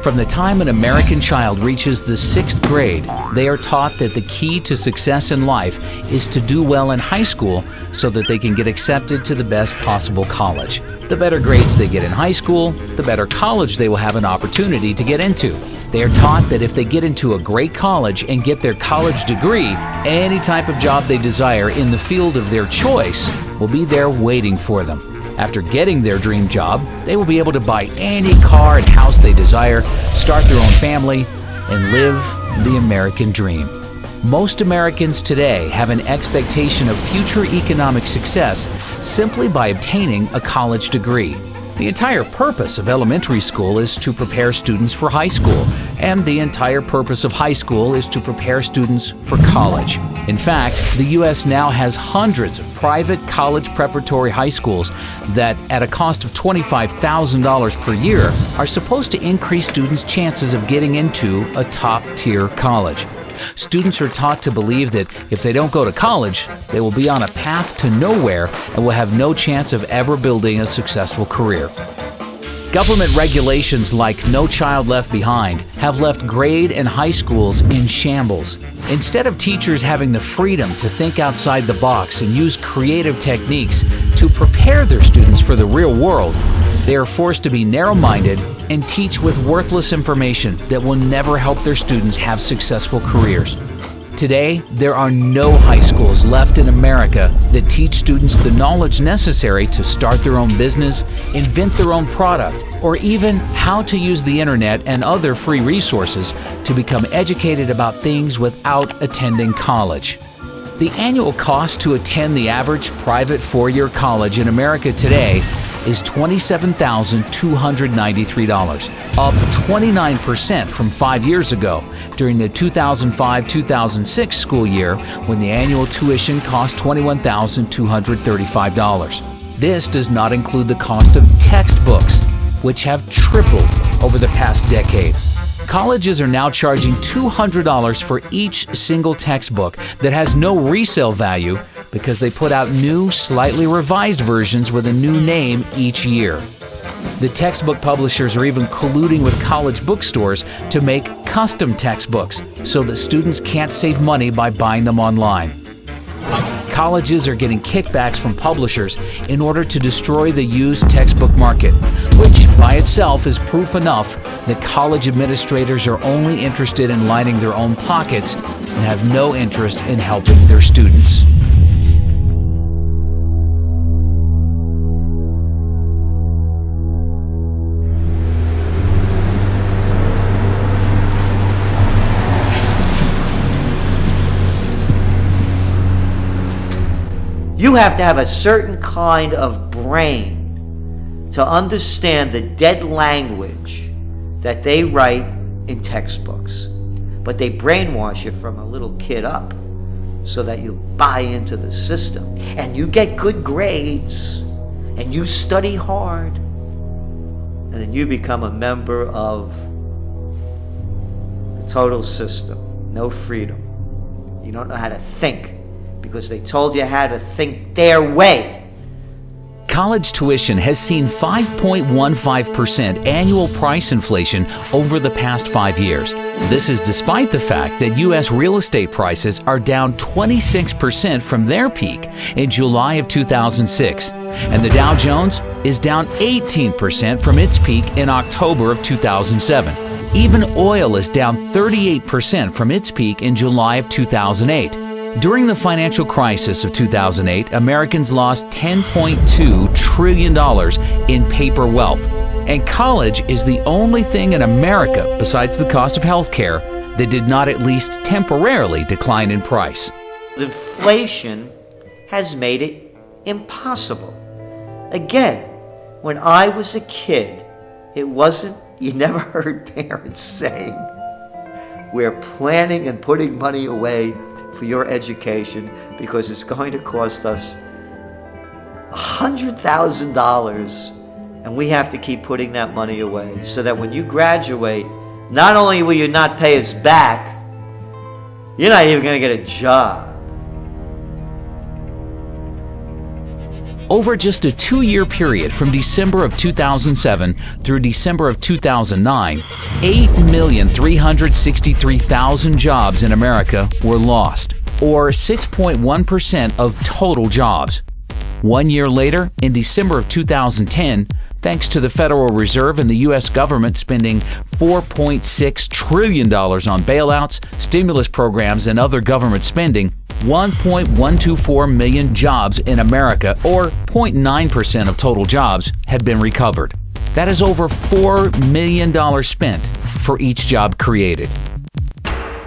From the time an American child reaches the 6th grade, they are taught that the key to success in life is to do well in high school so that they can get accepted to the best possible college. The better grades they get in high school, the better college they will have an opportunity to get into. They are taught that if they get into a great college and get their college degree, any type of job they desire in the field of their choice will be there waiting for them. After getting their dream job, they will be able to buy any car and house they desire, start their own family, and live the American dream. Most Americans today have an expectation of future economic success simply by obtaining a college degree. The entire purpose of elementary school is to prepare students for high school, and the entire purpose of high school is to prepare students for college. In fact, the U.S. now has hundreds of private college preparatory high schools that, at a cost of $25,000 per year, are supposed to increase students' chances of getting into a top-tier college. Students are taught to believe that if they don't go to college, they will be on a path to nowhere and will have no chance of ever building a successful career. Government regulations like No Child Left Behind have left grade and high schools in shambles. Instead of teachers having the freedom to think outside the box and use creative techniques to prepare their students for the real world, they are forced to be narrow-minded and teach with worthless information that will never help their students have successful careers. Today, there are no high schools left in America that teach students the knowledge necessary to start their own business, invent their own product, or even how to use the internet and other free resources to become educated about things without attending college. The annual cost to attend the average private four-year college in America today is $27,293, up 29% from 5 years ago during the 2005-2006 school year when the annual tuition cost $21,235. This does not include the cost of textbooks, which have tripled over the past decade. Colleges are now charging $200 for each single textbook that has no resale value because they put out new, slightly revised versions with a new name each year. The textbook publishers are even colluding with college bookstores to make custom textbooks so that students can't save money by buying them online. Colleges are getting kickbacks from publishers in order to destroy the used textbook market, which by itself is proof enough that college administrators are only interested in lining their own pockets and have no interest in helping their students. You have to have a certain kind of brain to understand the dead language that they write in textbooks. But they brainwash you from a little kid up so that you buy into the system and you get good grades and you study hard and then you become a member of the total system. No freedom. You don't know how to think, because they told you how to think their way. College tuition has seen 5.15% annual price inflation over the past 5 years. This is despite the fact that U.S. real estate prices are down 26% from their peak in July of 2006, and the Dow Jones is down 18% from its peak in October of 2007. Even oil is down 38% from its peak in July of 2008. During the financial crisis of 2008, Americans lost $10.2 trillion in paper wealth, and college is the only thing in America, besides the cost of health care, that did not at least temporarily decline in price. Inflation has made it impossible. Again, when I was a kid, you never heard parents saying, "We're planning and putting money away for your education because it's going to cost us $100,000 and we have to keep putting that money away so that when you graduate, not only will you not pay us back, you're not even going to get a job." Over just a 2-year period from December of 2007 through December of 2009, 8,363,000 jobs in America were lost, or 6.1% of total jobs. 1 year later, in December of 2010, thanks to the Federal Reserve and the U.S. government spending $4.6 trillion on bailouts, stimulus programs, and other government spending, 1.124 million jobs in America, or 0.9% of total jobs, had been recovered. That is over $4 million spent for each job created.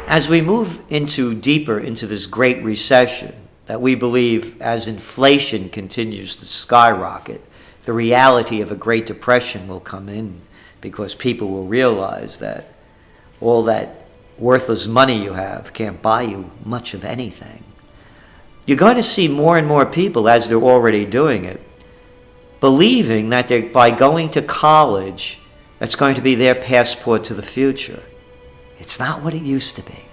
As we move deeper into this Great Recession, that we believe as inflation continues to skyrocket, the reality of a Great Depression will come in, because people will realize that all that worthless money you have can't buy you much of anything. You're going to see more and more people, as they're already doing it, believing that by going to college, that's going to be their passport to the future. It's not what it used to be.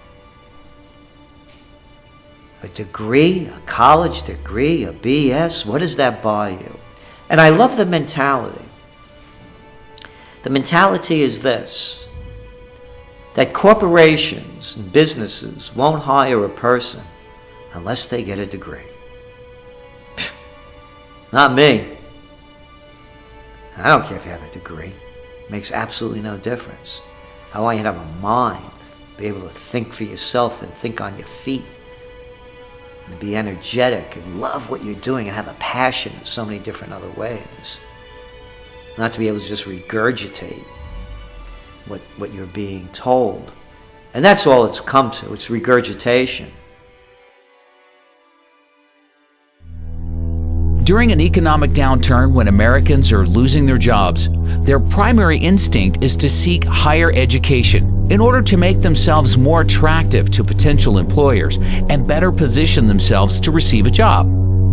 A degree, a college degree, a BS, what does that buy you? And I love the mentality. The mentality is this, that corporations and businesses won't hire a person unless they get a degree. Not me. I don't care if you have a degree. It makes absolutely no difference. I want you to have a mind, be able to think for yourself and think on your feet, and be energetic and love what you're doing and have a passion in so many different other ways. Not to be able to just regurgitate what you're being told. And that's all it's come to. It's regurgitation. During an economic downturn when Americans are losing their jobs, their primary instinct is to seek higher education in order to make themselves more attractive to potential employers and better position themselves to receive a job.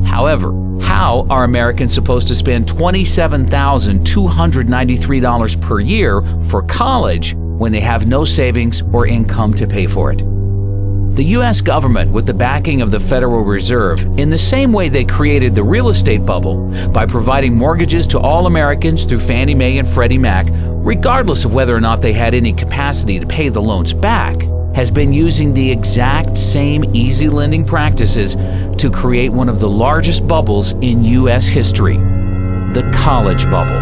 However, how are Americans supposed to spend $27,293 per year for college when they have no savings or income to pay for it? The U.S. government, with the backing of the Federal Reserve, in the same way they created the real estate bubble by providing mortgages to all Americans through Fannie Mae and Freddie Mac, regardless of whether or not they had any capacity to pay the loans back, has been using the exact same easy lending practices to create one of the largest bubbles in U.S. history, the college bubble.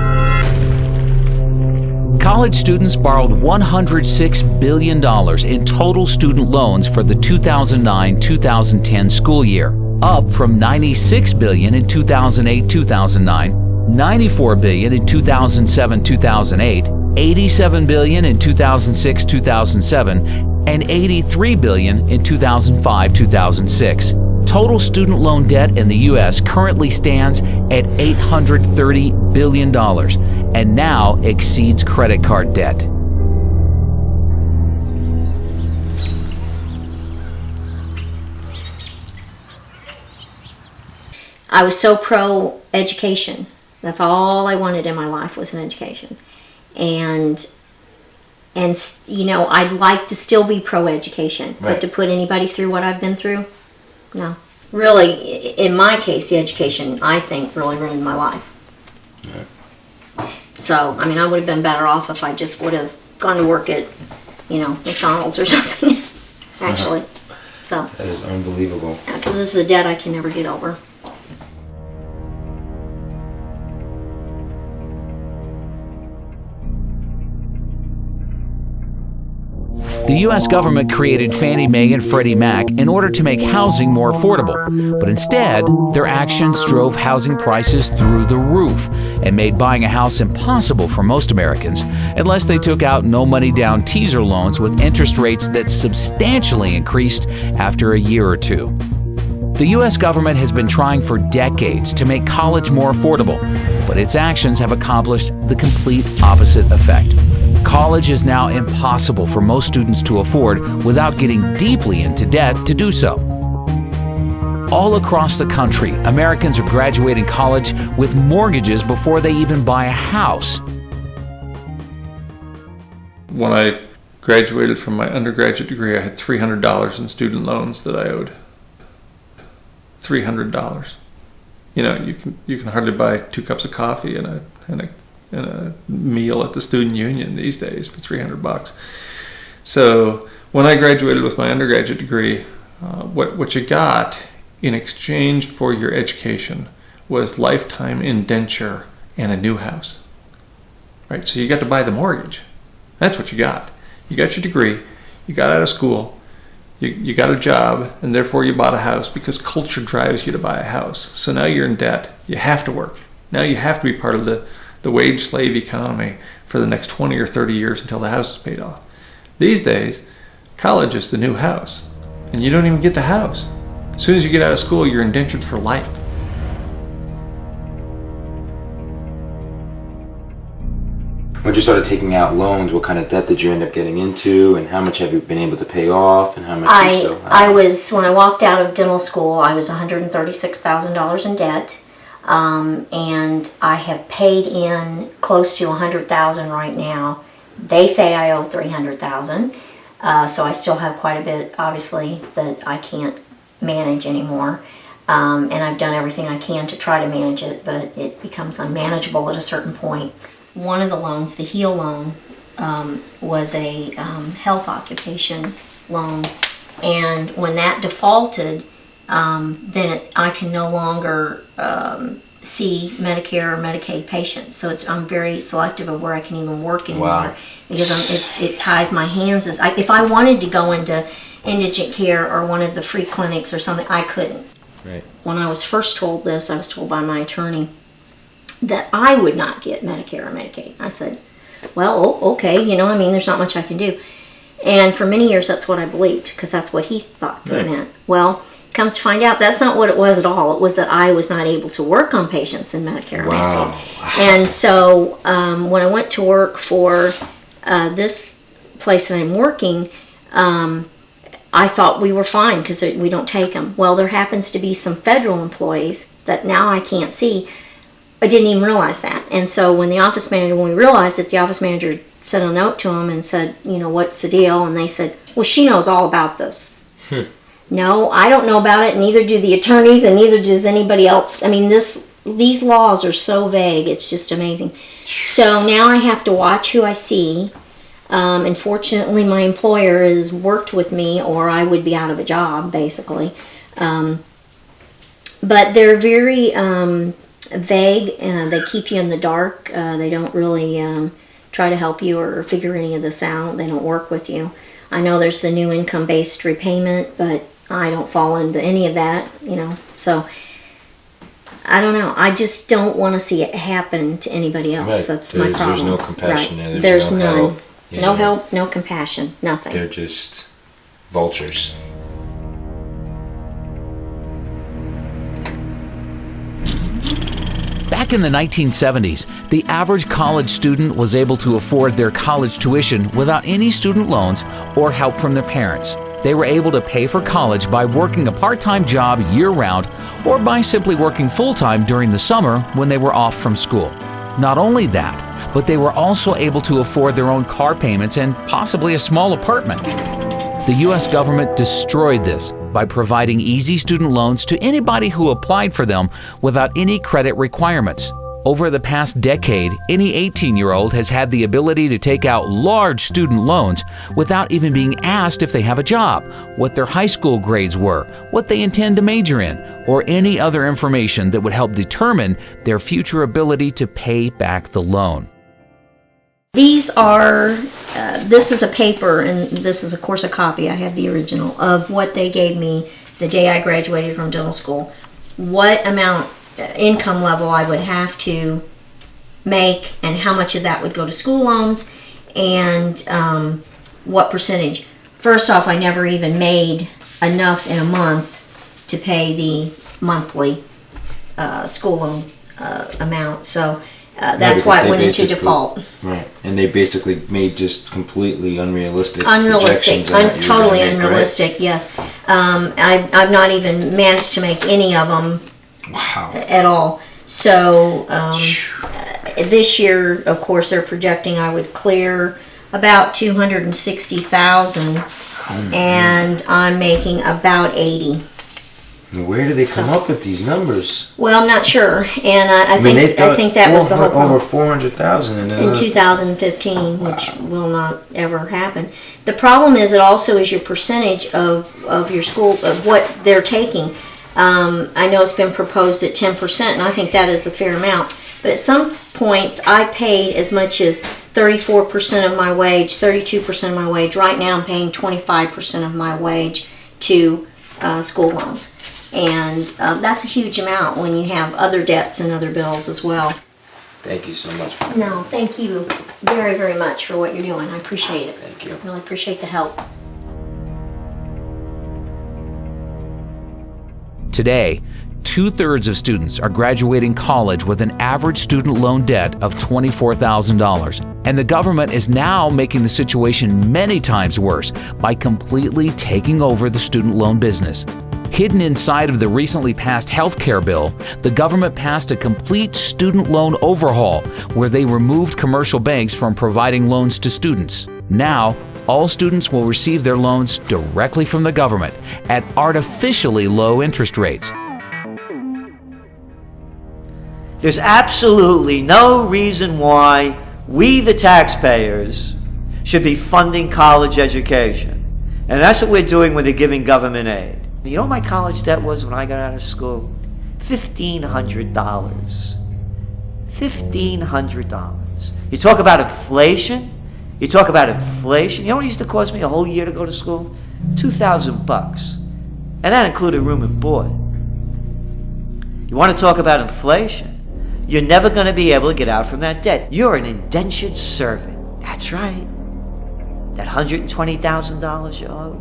College students borrowed $106 billion in total student loans for the 2009-2010 school year, up from $96 billion in 2008-2009, $94 billion in 2007-2008, $87 billion in 2006-2007, and $83 billion in 2005-2006. Total student loan debt in the U.S. currently stands at $830 billion and now exceeds credit card debt. I was so pro-education. That's all I wanted in my life was an education. And you know, I'd like to still be pro-education, but to put anybody through what I've been through, no. Really, in my case, the education, I think, really ruined my life. Right. So, I mean, I would have been better off if I just would have gone to work at, you know, McDonald's or something, actually. So that is unbelievable. Because this is a debt I can never get over. The U.S. government created Fannie Mae and Freddie Mac in order to make housing more affordable, but instead, their actions drove housing prices through the roof and made buying a house impossible for most Americans unless they took out no-money-down teaser loans with interest rates that substantially increased after a year or two. The U.S. government has been trying for decades to make college more affordable, but its actions have accomplished the complete opposite effect. College is now impossible for most students to afford without getting deeply into debt to do so. All across the country, Americans are graduating college with mortgages before they even buy a house. When I graduated from my undergraduate degree, I had $300 in student loans that I owed. $300. you can hardly buy 2 cups of coffee and a meal at the student union these days for $300. So when I graduated with my undergraduate degree, what you got in exchange for your education was lifetime indenture and a new house. Right? So you got to buy the mortgage. That's what you got. You got your degree, you got out of school, you got a job, and therefore you bought a house because culture drives you to buy a house. So now you're in debt. You have to work. Now you have to be part of the wage slave economy for the next 20 or 30 years until the house is paid off. These days, college is the new house, and you don't even get the house. As soon as you get out of school, you're indentured for life. When you started taking out loans, what kind of debt did you end up getting into, and how much have you been able to pay off, and how much do you still have? When I walked out of dental school, I was $136,000 in debt, and I have paid in close to $100,000 right now. They say I owe $300,000, so I still have quite a bit, obviously, that I can't manage anymore. And I've done everything I can to try to manage it, but it becomes unmanageable at a certain point. One of the loans, the HEAL loan, was a health occupation loan, and when that defaulted, then I can no longer see Medicare or Medicaid patients. So I'm very selective of where I can even work anymore. Wow. Because it ties my hands. If I wanted to go into indigent care or one of the free clinics or something, I couldn't. Right. When I was first told this, I was told by my attorney that I would not get Medicare or Medicaid. I said, well, okay, there's not much I can do. And for many years, that's what I believed, because that's what he thought that meant. Well, comes to find out, that's not what it was at all. It was that I was not able to work on patients in Medicare or Medicaid. And so when I went to work for this place that I'm working, I thought we were fine because we don't take them. Well, there happens to be some federal employees that now I can't see. I didn't even realize that. And so when we realized it, the office manager sent a note to them and said, what's the deal? And they said, well, she knows all about this. No, I don't know about it, neither do the attorneys, and neither does anybody else. I mean, these laws are so vague, it's just amazing. So now I have to watch who I see. And fortunately, my employer has worked with me, or I would be out of a job, basically. But they're very vague, and they keep you in the dark. They don't really try to help you or figure any of this out. They don't work with you. I know there's the new income-based repayment, but I don't fall into any of that, So I don't know. I just don't want to see it happen to anybody else. Right. That's my problem. There's no compassion there. There's no none. help. No help, no compassion, nothing. They're just vultures. Back in the 1970s, the average college student was able to afford their college tuition without any student loans or help from their parents. They were able to pay for college by working a part-time job year-round or by simply working full-time during the summer when they were off from school. Not only that, but they were also able to afford their own car payments and possibly a small apartment. The U.S. government destroyed this by providing easy student loans to anybody who applied for them without any credit requirements. Over the past decade, any 18-year-old has had the ability to take out large student loans without even being asked if they have a job, what their high school grades were, what they intend to major in, or any other information that would help determine their future ability to pay back the loan. These are, this is a paper, and this is of course a copy, I have the original, of what they gave me the day I graduated from dental school. What amount, income level I would have to make, and how much of that would go to school loans, and what percentage. First off, I never even made enough in a month to pay the monthly school loan amount, so that's why it went into default. Right, and they basically made just completely unrealistic Unrealistic, projections on what you were totally gonna make, unrealistic, right? yes. I've not even managed to make any of them at all. So this year, of course, they're projecting I would clear about $260,000, and I'm making about $80,000. Where do they come up with these numbers? Well, I'm not sure, and I think that was the whole problem. Over 400,000 in 2015, which will not ever happen. The problem is, it also is your percentage of your school, of what they're taking. I know it's been proposed at 10%, and I think that is the fair amount. But at some points, I paid as much as 34% of my wage, 32% of my wage. Right now, I'm paying 25% of my wage to school loans. And that's a huge amount when you have other debts and other bills as well. Thank you so much. No, thank you very, very much for what you're doing. I appreciate it. Thank you. Really appreciate the help. Today, 2/3 of students are graduating college with an average student loan debt of $24,000. And the government is now making the situation many times worse by completely taking over the student loan business. Hidden inside of the recently passed health care bill, the government passed a complete student loan overhaul where they removed commercial banks from providing loans to students. Now, all students will receive their loans directly from the government at artificially low interest rates. There's absolutely no reason why we, the taxpayers, should be funding college education. And that's what we're doing when they're giving government aid. You know what my college debt was when I got out of school? $1,500. $1,500. You talk about inflation? You talk about inflation? You know what it used to cost me a whole year to go to school? $2,000. And that included room and board. You want to talk about inflation? You're never going to be able to get out from that debt. You're an indentured servant. That's right. That $120,000 you owe,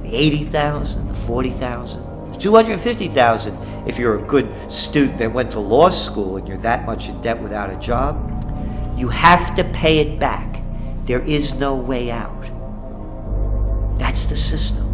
the $80,000, the $40,000, $250,000 if you're a good student that went to law school and you're that much in debt without a job. You have to pay it back. There is no way out. That's the system.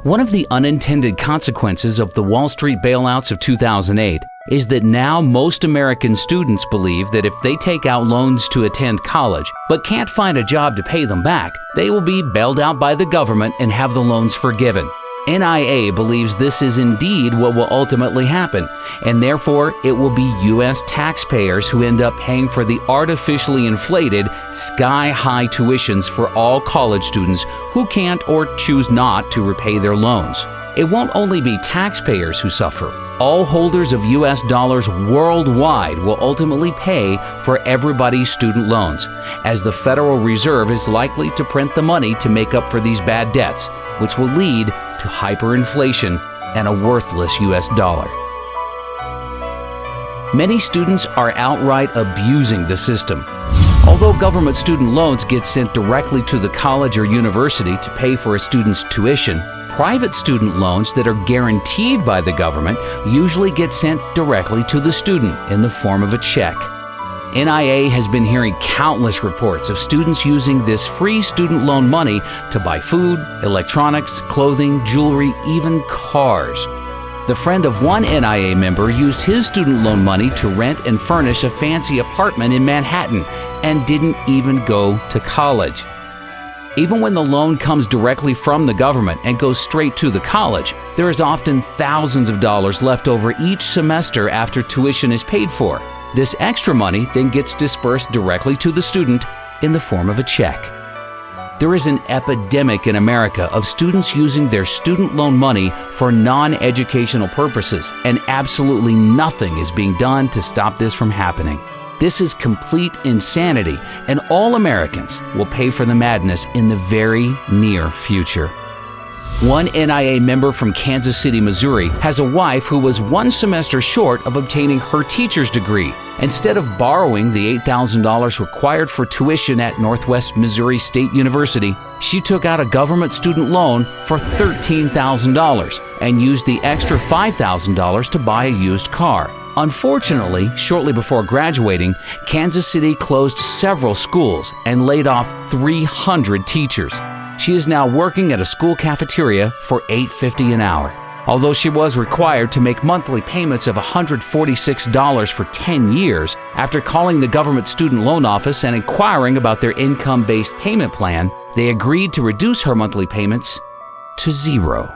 One of the unintended consequences of the Wall Street bailouts of 2008 is that now most American students believe that if they take out loans to attend college but can't find a job to pay them back, they will be bailed out by the government and have the loans forgiven. NIA believes this is indeed what will ultimately happen, and therefore it will be U.S. taxpayers who end up paying for the artificially inflated, sky-high tuitions for all college students who can't or choose not to repay their loans. It won't only be taxpayers who suffer. All holders of U.S. dollars worldwide will ultimately pay for everybody's student loans, as the Federal Reserve is likely to print the money to make up for these bad debts, which will lead to hyperinflation and a worthless U.S. dollar. Many students are outright abusing the system. Although government student loans get sent directly to the college or university to pay for a student's tuition, private student loans that are guaranteed by the government usually get sent directly to the student in the form of a check. NIA has been hearing countless reports of students using this free student loan money to buy food, electronics, clothing, jewelry, even cars. The friend of one NIA member used his student loan money to rent and furnish a fancy apartment in Manhattan and didn't even go to college. Even when the loan comes directly from the government and goes straight to the college, there is often thousands of dollars left over each semester after tuition is paid for. This extra money then gets dispersed directly to the student in the form of a check. There is an epidemic in America of students using their student loan money for non-educational purposes, and absolutely nothing is being done to stop this from happening. This is complete insanity, and all Americans will pay for the madness in the very near future. One NIA member from Kansas City, Missouri, has a wife who was one semester short of obtaining her teacher's degree. Instead of borrowing the $8,000 required for tuition at Northwest Missouri State University, she took out a government student loan for $13,000 and used the extra $5,000 to buy a used car. Unfortunately, shortly before graduating, Kansas City closed several schools and laid off 300 teachers. She is now working at a school cafeteria for $8.50 an hour. Although she was required to make monthly payments of $146 for 10 years, after calling the government student loan office and inquiring about their income-based payment plan, they agreed to reduce her monthly payments to $0.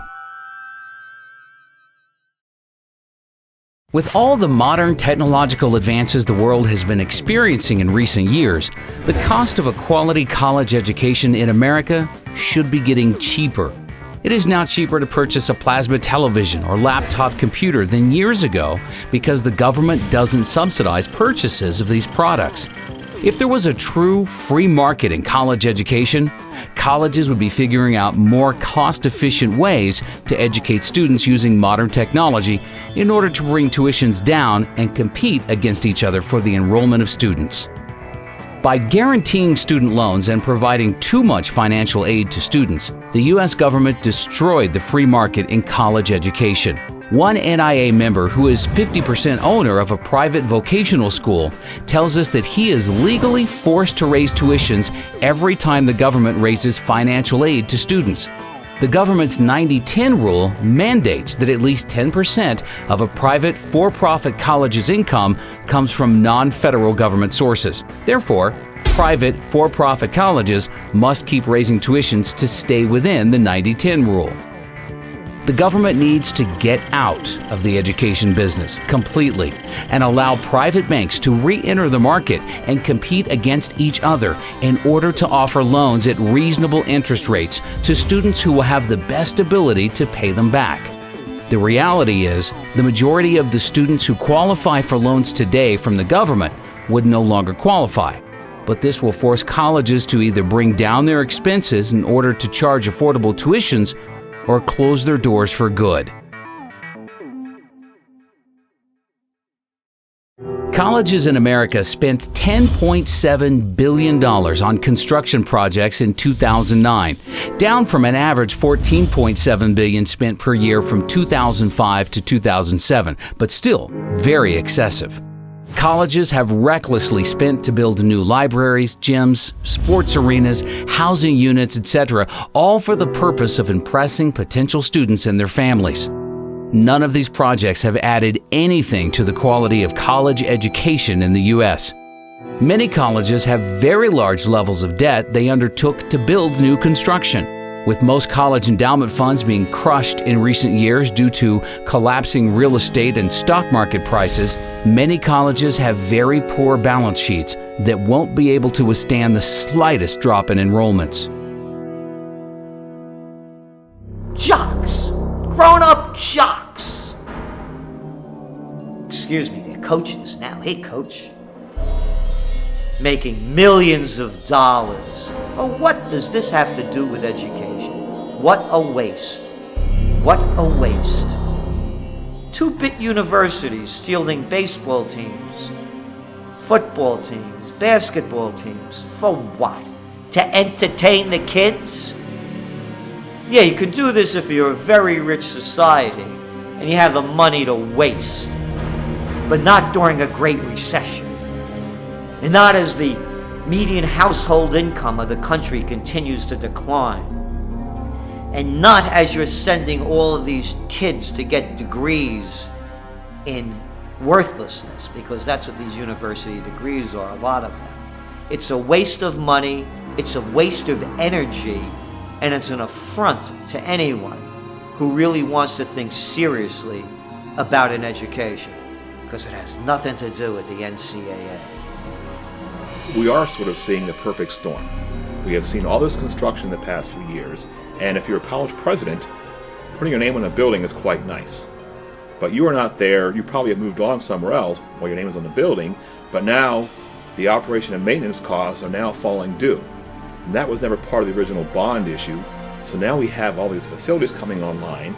With all the modern technological advances the world has been experiencing in recent years, the cost of a quality college education in America should be getting cheaper. It is now cheaper to purchase a plasma television or laptop computer than years ago because the government doesn't subsidize purchases of these products. If there was a true free market in college education, colleges would be figuring out more cost-efficient ways to educate students using modern technology in order to bring tuitions down and compete against each other for the enrollment of students. By guaranteeing student loans and providing too much financial aid to students, the U.S. government destroyed the free market in college education. One NIA member who is 50% owner of a private vocational school tells us that he is legally forced to raise tuitions every time the government raises financial aid to students. The government's 90-10 rule mandates that at least 10% of a private for-profit college's income comes from non-federal government sources. Therefore, private for-profit colleges must keep raising tuitions to stay within the 90-10 rule. The government needs to get out of the education business completely and allow private banks to re-enter the market and compete against each other in order to offer loans at reasonable interest rates to students who will have the best ability to pay them back. The reality is, the majority of the students who qualify for loans today from the government would no longer qualify. But this will force colleges to either bring down their expenses in order to charge affordable tuitions or close their doors for good. Colleges in America spent $10.7 billion on construction projects in 2009, down from an average $14.7 billion spent per year from 2005 to 2007, but still very excessive. Colleges have recklessly spent to build new libraries, gyms, sports arenas, housing units, etc., all for the purpose of impressing potential students and their families. None of these projects have added anything to the quality of college education in the U.S. Many colleges have very large levels of debt they undertook to build new construction. With most college endowment funds being crushed in recent years due to collapsing real estate and stock market prices, many colleges have very poor balance sheets that won't be able to withstand the slightest drop in enrollments. Jocks! Grown-up jocks! Excuse me, they're coaches now. Hey, coach. Making millions of dollars. For what does this have to do with education? What a waste. What a waste. 2-bit universities fielding baseball teams, football teams, basketball teams. For what? To entertain the kids? Yeah, you can do this if you're a very rich society and you have the money to waste. But not during a Great Recession. And not as the median household income of the country continues to decline. And not as you're sending all of these kids to get degrees in worthlessness, because that's what these university degrees are, a lot of them. It's a waste of money, it's a waste of energy, and it's an affront to anyone who really wants to think seriously about an education, because it has nothing to do with the NCAA. We are sort of seeing the perfect storm. We have seen all this construction the past few years, and if you're a college president, putting your name on a building is quite nice. But you are not there, you probably have moved on somewhere else while your name is on the building, but now the operation and maintenance costs are now falling due. And that was never part of the original bond issue, so now we have all these facilities coming online.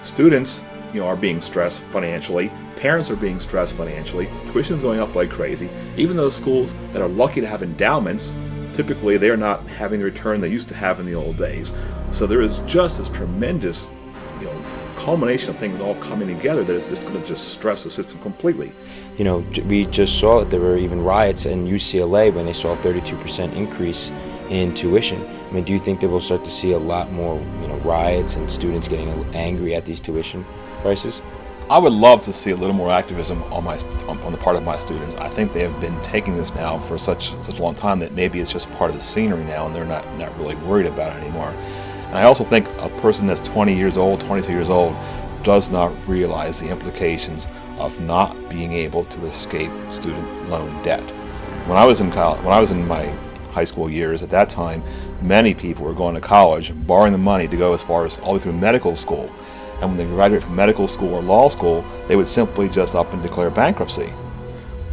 Students, are being stressed financially. Parents are being stressed financially. Tuition is going up like crazy. Even those schools that are lucky to have endowments, typically they're not having the return they used to have in the old days. So there is just this tremendous, culmination of things all coming together that is just going to just stress the system completely. We just saw that there were even riots in UCLA when they saw a 32% increase in tuition. I mean, do you think that we'll start to see a lot more, riots and students getting angry at these tuition prices? I would love to see a little more activism on the part of my students. I think they have been taking this now for such a long time that maybe it's just part of the scenery now, and they're not really worried about it anymore. And I also think a person that's 20 years old, 22 years old, does not realize the implications of not being able to escape student loan debt. When I was in my high school years, at that time, many people were going to college, borrowing the money to go as far as all the way through medical school. And when they graduate from medical school or law school, they would simply just up and declare bankruptcy.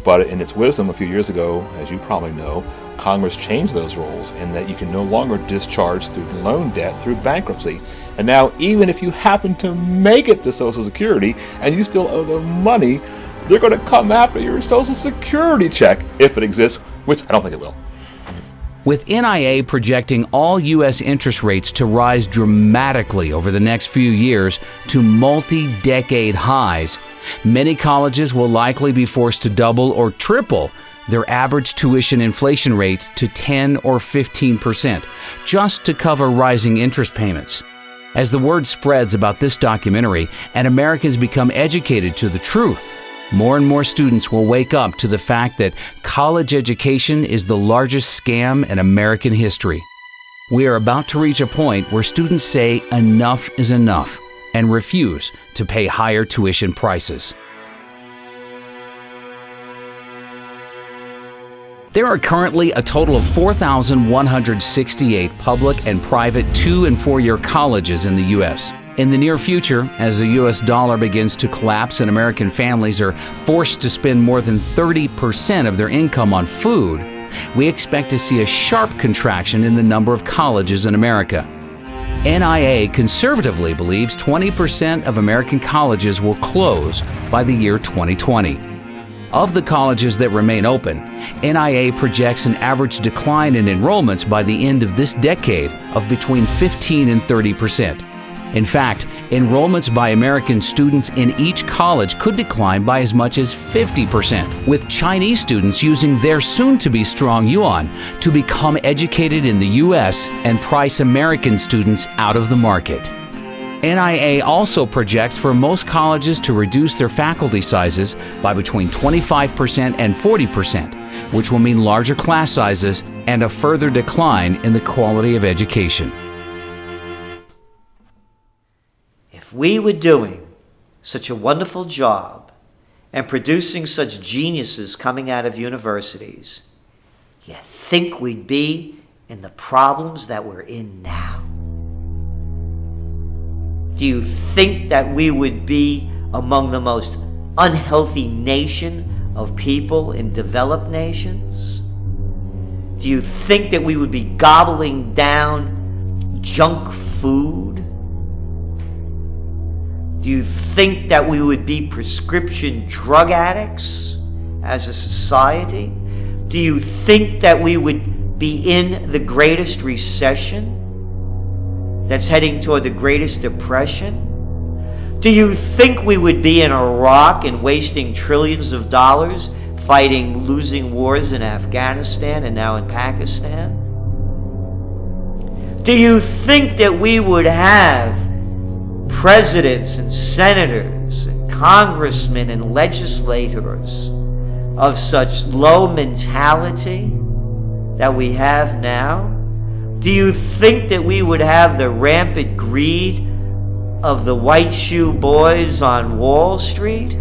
But in its wisdom a few years ago, as you probably know, Congress changed those rules in that you can no longer discharge student loan debt through bankruptcy. And now, even if you happen to make it to Social Security and you still owe them money, they're going to come after your Social Security check, if it exists, which I don't think it will. With NIA projecting all U.S. interest rates to rise dramatically over the next few years to multi-decade highs, many colleges will likely be forced to double or triple their average tuition inflation rate to 10 or 15%, just to cover rising interest payments. As the word spreads about this documentary and Americans become educated to the truth, more and more students will wake up to the fact that college education is the largest scam in American history. We are about to reach a point where students say enough is enough and refuse to pay higher tuition prices. There are currently a total of 4,168 public and private 2- and 4-year colleges in the U.S. In the near future, as the U.S. dollar begins to collapse and American families are forced to spend more than 30% of their income on food, we expect to see a sharp contraction in the number of colleges in America. NIA conservatively believes 20% of American colleges will close by the year 2020. Of the colleges that remain open, NIA projects an average decline in enrollments by the end of this decade of between 15 and 30%. In fact, enrollments by American students in each college could decline by as much as 50%, with Chinese students using their soon-to-be strong yuan to become educated in the U.S. and price American students out of the market. NIA also projects for most colleges to reduce their faculty sizes by between 25% and 40%, which will mean larger class sizes and a further decline in the quality of education. If we were doing such a wonderful job and producing such geniuses coming out of universities, you think we'd be in the problems that we're in now? Do you think that we would be among the most unhealthy nation of people in developed nations? Do you think that we would be gobbling down junk food? Do you think that we would be prescription drug addicts as a society? Do you think that we would be in the greatest recession that's heading toward the greatest depression? Do you think we would be in Iraq and wasting trillions of dollars fighting losing wars in Afghanistan and now in Pakistan? Do you think that we would have presidents and senators and congressmen and legislators of such low mentality that we have now? Do you think that we would have the rampant greed of the white shoe boys on Wall Street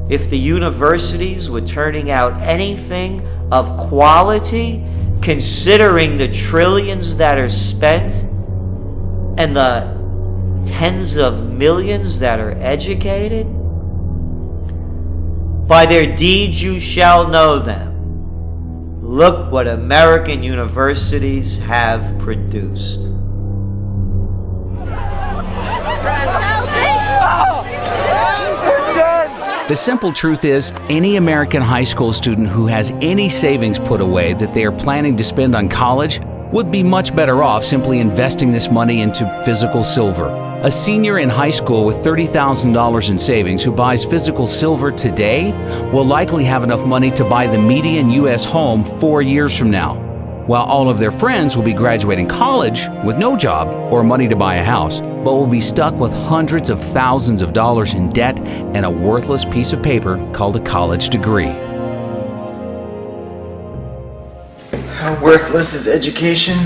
if the universities were turning out anything of quality, considering the trillions that are spent and the tens of millions that are educated? By their deeds you shall know them. Look what American universities have produced. The simple truth is, any American high school student who has any savings put away that they are planning to spend on college would be much better off simply investing this money into physical silver. A senior in high school with $30,000 in savings who buys physical silver today will likely have enough money to buy the median U.S. home 4 years from now. while all of their friends will be graduating college with no job or money to buy a house, but will be stuck with hundreds of thousands of dollars in debt and a worthless piece of paper called a college degree. How worthless is education?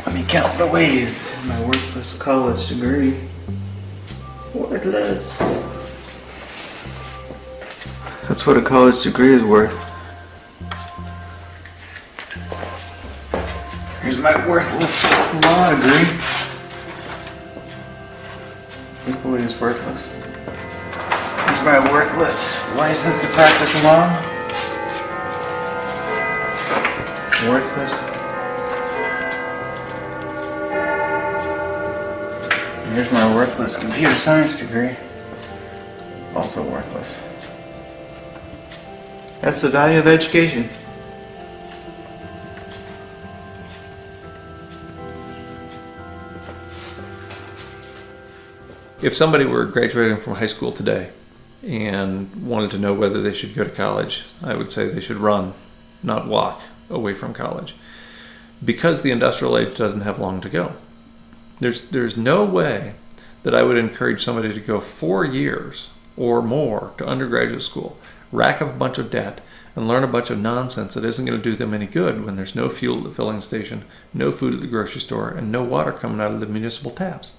Let me count the ways in my worthless college degree. Worthless. That's what a college degree is worth. Here's my worthless law degree. Equally as worthless. Here's my worthless license to practice law. Worthless. Here's my worthless computer science degree. Also worthless. That's the value of education. If somebody were graduating from high school today and wanted to know whether they should go to college, I would say they should run, not walk away from college, because the industrial age doesn't have long to go. There's no way that I would encourage somebody to go 4 years or more to undergraduate school, rack up a bunch of debt, and learn a bunch of nonsense that isn't going to do them any good when there's no fuel at the filling station, no food at the grocery store, and no water coming out of the municipal taps.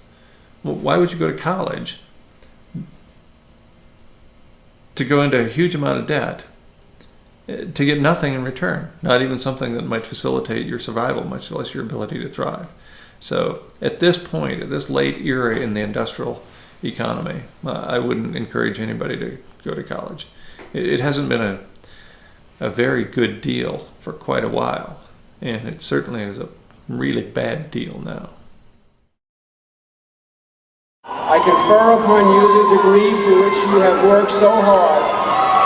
Well, why would you go to college to go into a huge amount of debt to get nothing in return, not even something that might facilitate your survival, much less your ability to thrive? So at this point, at this late era in the industrial economy, I wouldn't encourage anybody to go to college. It hasn't been a very good deal for quite a while, and it certainly is a really bad deal now. I confer upon you the degree for which you have worked so hard,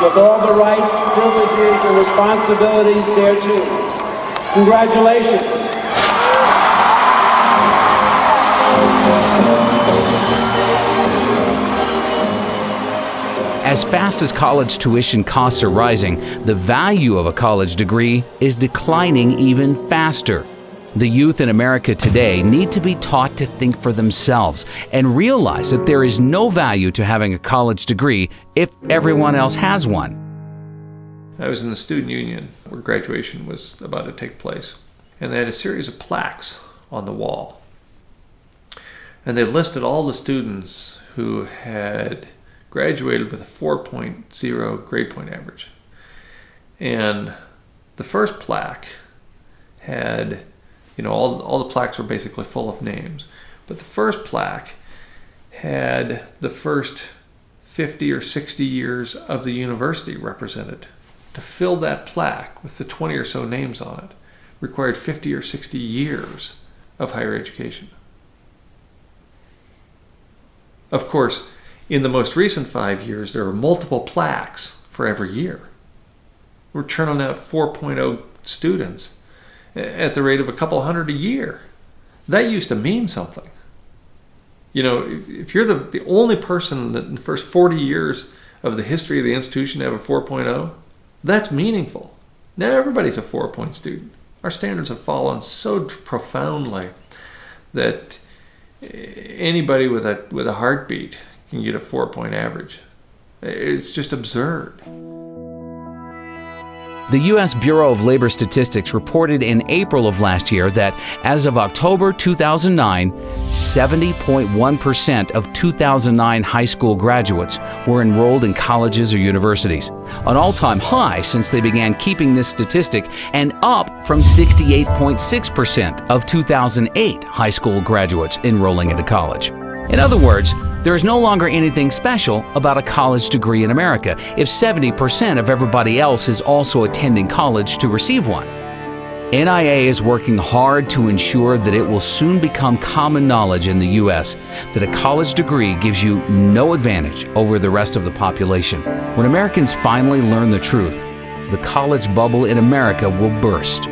with all the rights, privileges, and responsibilities thereto. Congratulations. As fast as college tuition costs are rising, the value of a college degree is declining even faster. The youth in America today need to be taught to think for themselves and realize that there is no value to having a college degree if everyone else has one. I was in the student union where graduation was about to take place, and they had a series of plaques on the wall. And they listed all the students who had graduated with a 4.0 grade point average. And the first plaque had, all the plaques were basically full of names. But the first plaque had the first 50 or 60 years of the university represented. To fill that plaque with the 20 or so names on it required 50 or 60 years of higher education. Of course, in the most recent 5 years, there are multiple plaques for every year. We're churning out 4.0 students at the rate of a couple hundred a year. That used to mean something. If you're the only person that in the first 40 years of the history of the institution to have a 4.0, that's meaningful. Now everybody's a 4-point student. Our standards have fallen so profoundly that anybody with a heartbeat can get a 4-point average. It's just absurd. The U.S. Bureau of Labor Statistics reported in April of last year that as of October 2009, 70.1% of 2009 high school graduates were enrolled in colleges or universities, an all-time high since they began keeping this statistic, and up from 68.6% of 2008 high school graduates enrolling into college. In other words, there is no longer anything special about a college degree in America if 70% of everybody else is also attending college to receive one. NIA is working hard to ensure that it will soon become common knowledge in the U.S. that a college degree gives you no advantage over the rest of the population. When Americans finally learn the truth, the college bubble in America will burst.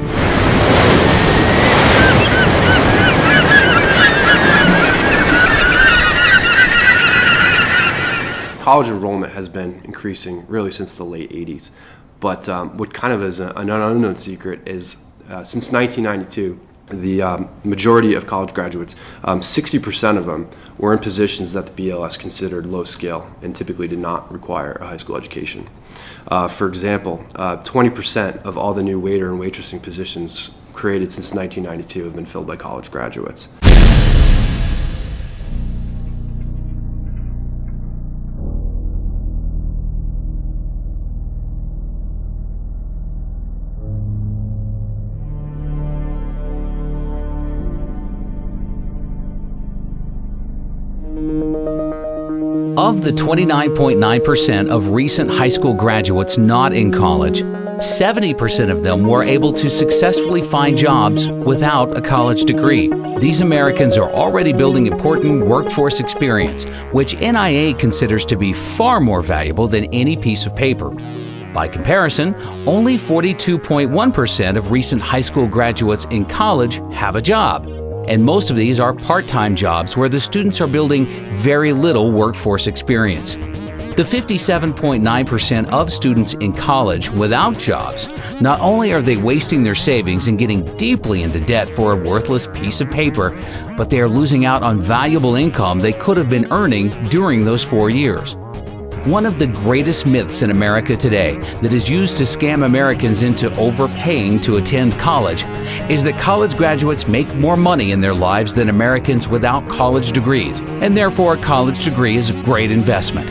College enrollment has been increasing really since the late 80s. But what kind of is an unknown secret is since 1992, the majority of college graduates, 60% of them, were in positions that the BLS considered low skill and typically did not require a high school education. For example, 20% of all the new waiter and waitressing positions created since 1992 have been filled by college graduates. Of the 29.9% of recent high school graduates not in college, 70% of them were able to successfully find jobs without a college degree. These Americans are already building important workforce experience, which NIA considers to be far more valuable than any piece of paper. By comparison, only 42.1% of recent high school graduates in college have a job. And most of these are part-time jobs where the students are building very little workforce experience. The 57.9% of students in college without jobs, not only are they wasting their savings and getting deeply into debt for a worthless piece of paper, but they are losing out on valuable income they could have been earning during those 4 years. One of the greatest myths in America today that is used to scam Americans into overpaying to attend college is that college graduates make more money in their lives than Americans without college degrees, and therefore a college degree is a great investment.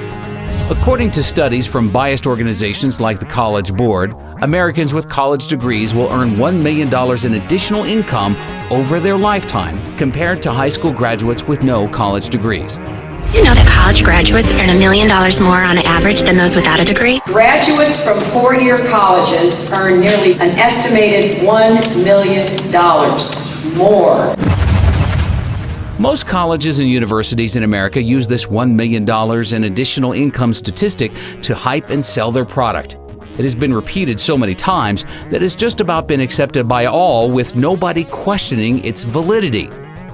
According to studies from biased organizations like the College Board, Americans with college degrees will earn $1 million in additional income over their lifetime compared to high school graduates with no college degrees. You know that college graduates earn $1 million more on average than those without a degree? Graduates from four-year colleges earn nearly an estimated $1 million more. Most colleges and universities in America use this $1 million in additional income statistic to hype and sell their product. It has been repeated so many times that it's just about been accepted by all with nobody questioning its validity.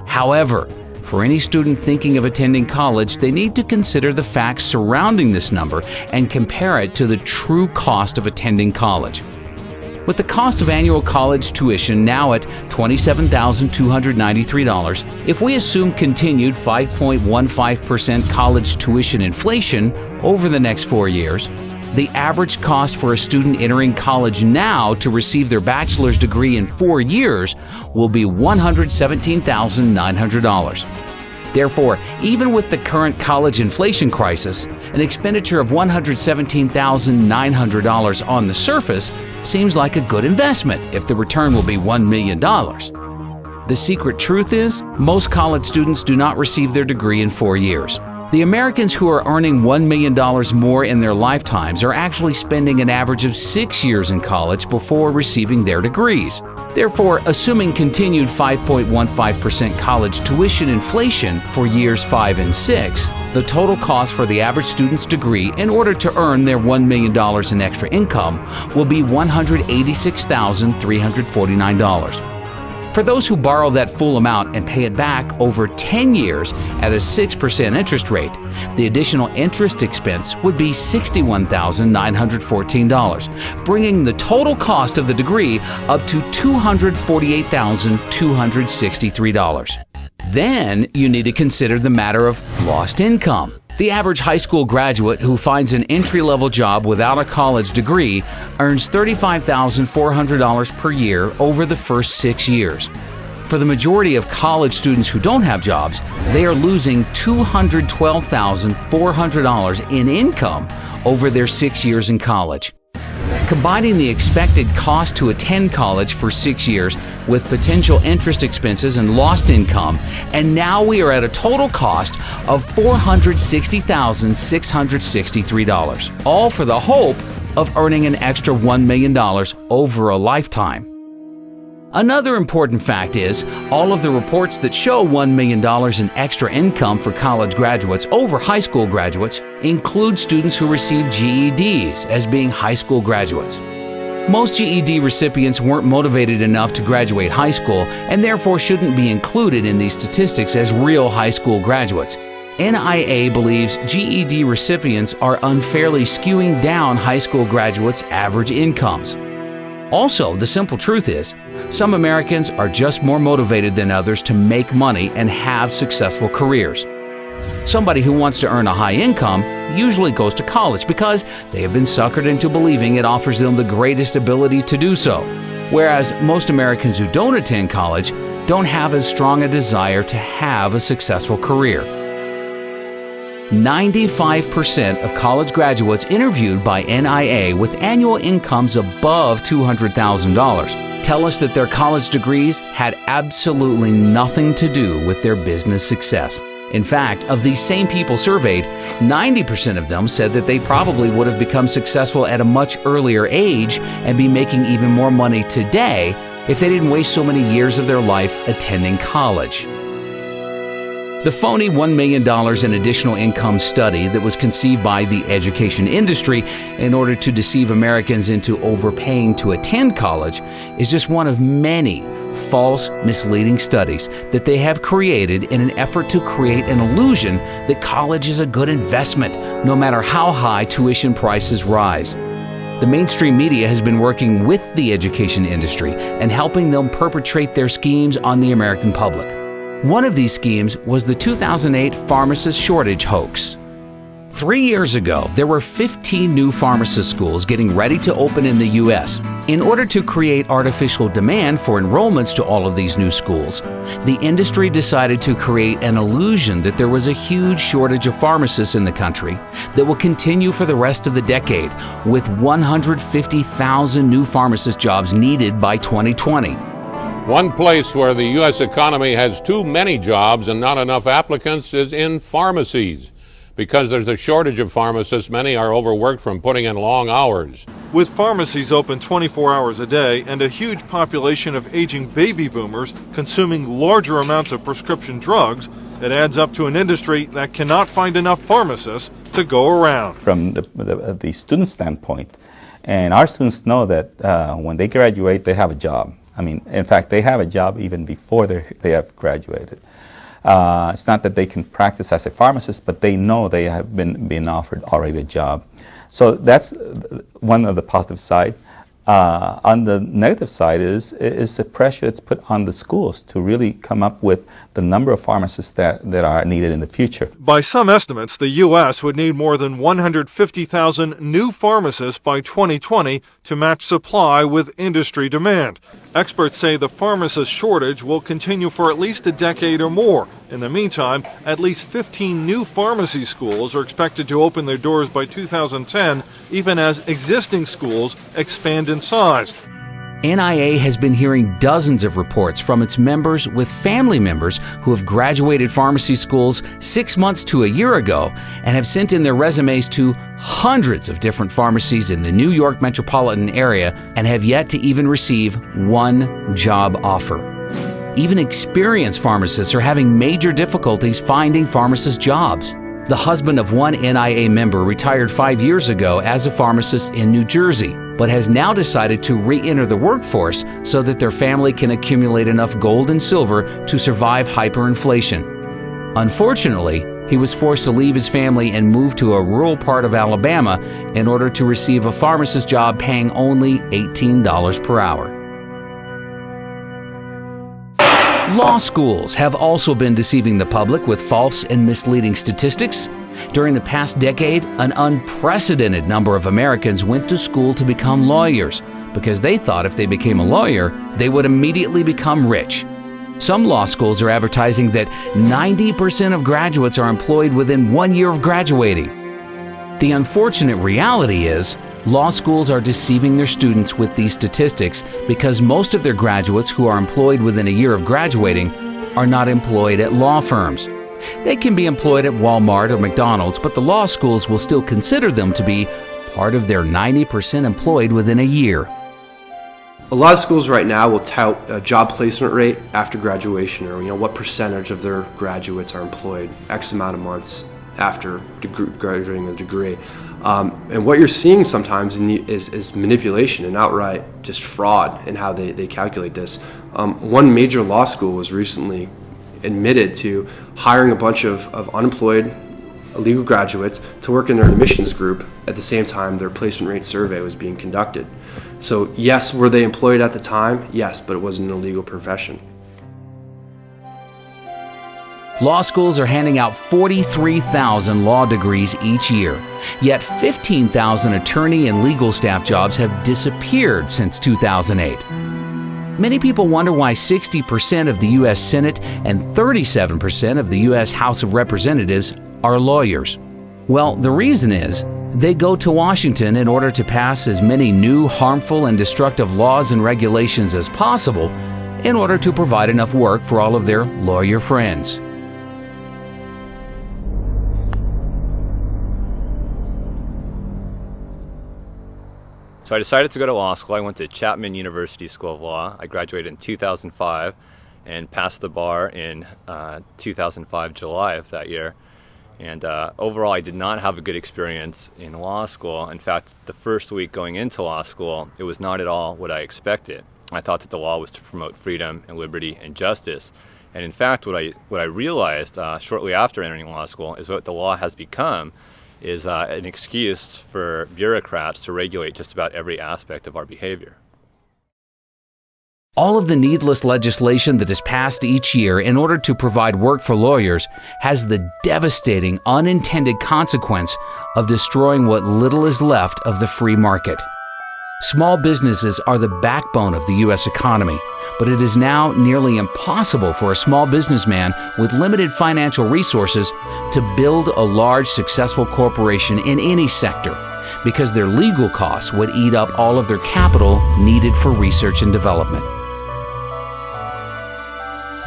However, for any student thinking of attending college, they need to consider the facts surrounding this number and compare it to the true cost of attending college. With the cost of annual college tuition now at $27,293, if we assume continued 5.15% college tuition inflation over the next 4 years, the average cost for a student entering college now to receive their bachelor's degree in 4 years will be $117,900. Therefore, even with the current college inflation crisis, an expenditure of $117,900 on the surface seems like a good investment if the return will be $1 million. The secret truth is, most college students do not receive their degree in 4 years. The Americans who are earning $1 million more in their lifetimes are actually spending an average of 6 years in college before receiving their degrees. Therefore, assuming continued 5.15% college tuition inflation for years 5 and 6, the total cost for the average student's degree in order to earn their $1 million in extra income will be $186,349. For those who borrow that full amount and pay it back over 10 years at a 6% interest rate, the additional interest expense would be $61,914, bringing the total cost of the degree up to $248,263. Then you need to consider the matter of lost income. The average high school graduate who finds an entry-level job without a college degree earns $35,400 per year over the first 6 years. For the majority of college students who don't have jobs, they are losing $212,400 in income over their 6 years in college. Combining the expected cost to attend college for 6 years with potential interest expenses and lost income, and now we are at a total cost of $460,663, all for the hope of earning an extra $1 million over a lifetime. Another important fact is, all of the reports that show $1 million in extra income for college graduates over high school graduates include students who receive GEDs as being high school graduates. Most GED recipients weren't motivated enough to graduate high school and therefore shouldn't be included in these statistics as real high school graduates. NIA believes GED recipients are unfairly skewing down high school graduates' average incomes. Also, the simple truth is, some Americans are just more motivated than others to make money and have successful careers. Somebody who wants to earn a high income usually goes to college because they have been suckered into believing it offers them the greatest ability to do so. Whereas most Americans who don't attend college don't have as strong a desire to have a successful career. 95% of college graduates interviewed by NIA with annual incomes above $200,000 tell us that their college degrees had absolutely nothing to do with their business success. In fact, of these same people surveyed, 90% of them said that they probably would have become successful at a much earlier age and be making even more money today if they didn't waste so many years of their life attending college. The phony $1 million in additional income study that was conceived by the education industry in order to deceive Americans into overpaying to attend college is just one of many false, misleading studies that they have created in an effort to create an illusion that college is a good investment, no matter how high tuition prices rise. The mainstream media has been working with the education industry and helping them perpetrate their schemes on the American public. One of these schemes was the 2008 pharmacist shortage hoax. 3 years ago, there were 15 new pharmacist schools getting ready to open in the U.S. In order to create artificial demand for enrollments to all of these new schools, the industry decided to create an illusion that there was a huge shortage of pharmacists in the country that will continue for the rest of the decade, with 150,000 new pharmacist jobs needed by 2020. One place where the U.S. economy has too many jobs and not enough applicants is in pharmacies. Because there's a shortage of pharmacists, many are overworked from putting in long hours. With pharmacies open 24 hours a day and a huge population of aging baby boomers consuming larger amounts of prescription drugs, it adds up to an industry that cannot find enough pharmacists to go around. From the student standpoint, and our students know that when they graduate, they have a job. I mean, in fact, they have a job even before they have graduated. It's not that they can practice as a pharmacist, but they know they have been offered already a job. So that's one of the positive side. On the negative side is the pressure that's put on the schools to really come up with the number of pharmacists that are needed in the future. By some estimates, the U.S. would need more than 150,000 new pharmacists by 2020 to match supply with industry demand. Experts say the pharmacist shortage will continue for at least a decade or more. In the meantime, at least 15 new pharmacy schools are expected to open their doors by 2010, even as existing schools expand in size. NIA has been hearing dozens of reports from its members with family members who have graduated pharmacy schools 6 months to a year ago and have sent in their resumes to hundreds of different pharmacies in the New York metropolitan area and have yet to even receive one job offer. Even experienced pharmacists are having major difficulties finding pharmacist jobs. The husband of one NIA member retired 5 years ago as a pharmacist in New Jersey, but has now decided to re-enter the workforce so that their family can accumulate enough gold and silver to survive hyperinflation. Unfortunately, he was forced to leave his family and move to a rural part of Alabama in order to receive a pharmacist job paying only $18 per hour. Law schools have also been deceiving the public with false and misleading statistics. During the past decade, an unprecedented number of Americans went to school to become lawyers because they thought if they became a lawyer, they would immediately become rich. Some law schools are advertising that 90% of graduates are employed within 1 year of graduating. The unfortunate reality is, law schools are deceiving their students with these statistics because most of their graduates who are employed within a year of graduating are not employed at law firms. They can be employed at Walmart or McDonald's, but the law schools will still consider them to be part of their 90% employed within a year. A lot of schools right now will tout a job placement rate after graduation, or what percentage of their graduates are employed X amount of months after graduating the degree. And what you're seeing sometimes is manipulation and outright just fraud in how they calculate this. One major law school was recently admitted to hiring a bunch of unemployed illegal graduates to work in their admissions group at the same time their placement rate survey was being conducted. So yes, were they employed at the time? Yes, but it wasn't an illegal profession. Law schools are handing out 43,000 law degrees each year, yet 15,000 attorney and legal staff jobs have disappeared since 2008. Many people wonder why 60% of the U.S. Senate and 37% of the U.S. House of Representatives are lawyers. Well, the reason is they go to Washington in order to pass as many new, harmful, and destructive laws and regulations as possible in order to provide enough work for all of their lawyer friends. So I decided to go to law school. I went to Chapman University School of Law. I graduated in 2005 and passed the bar in 2005, July of that year. And overall, I did not have a good experience in law school. In fact, the first week going into law school, it was not at all what I expected. I thought that the law was to promote freedom and liberty and justice. And in fact, what I realized shortly after entering law school is what the law has become is an excuse for bureaucrats to regulate just about every aspect of our behavior. All of the needless legislation that is passed each year in order to provide work for lawyers has the devastating unintended consequence of destroying what little is left of the free market. Small businesses are the backbone of the U.S. economy, but it is now nearly impossible for a small businessman with limited financial resources to build a large, successful corporation in any sector because their legal costs would eat up all of their capital needed for research and development.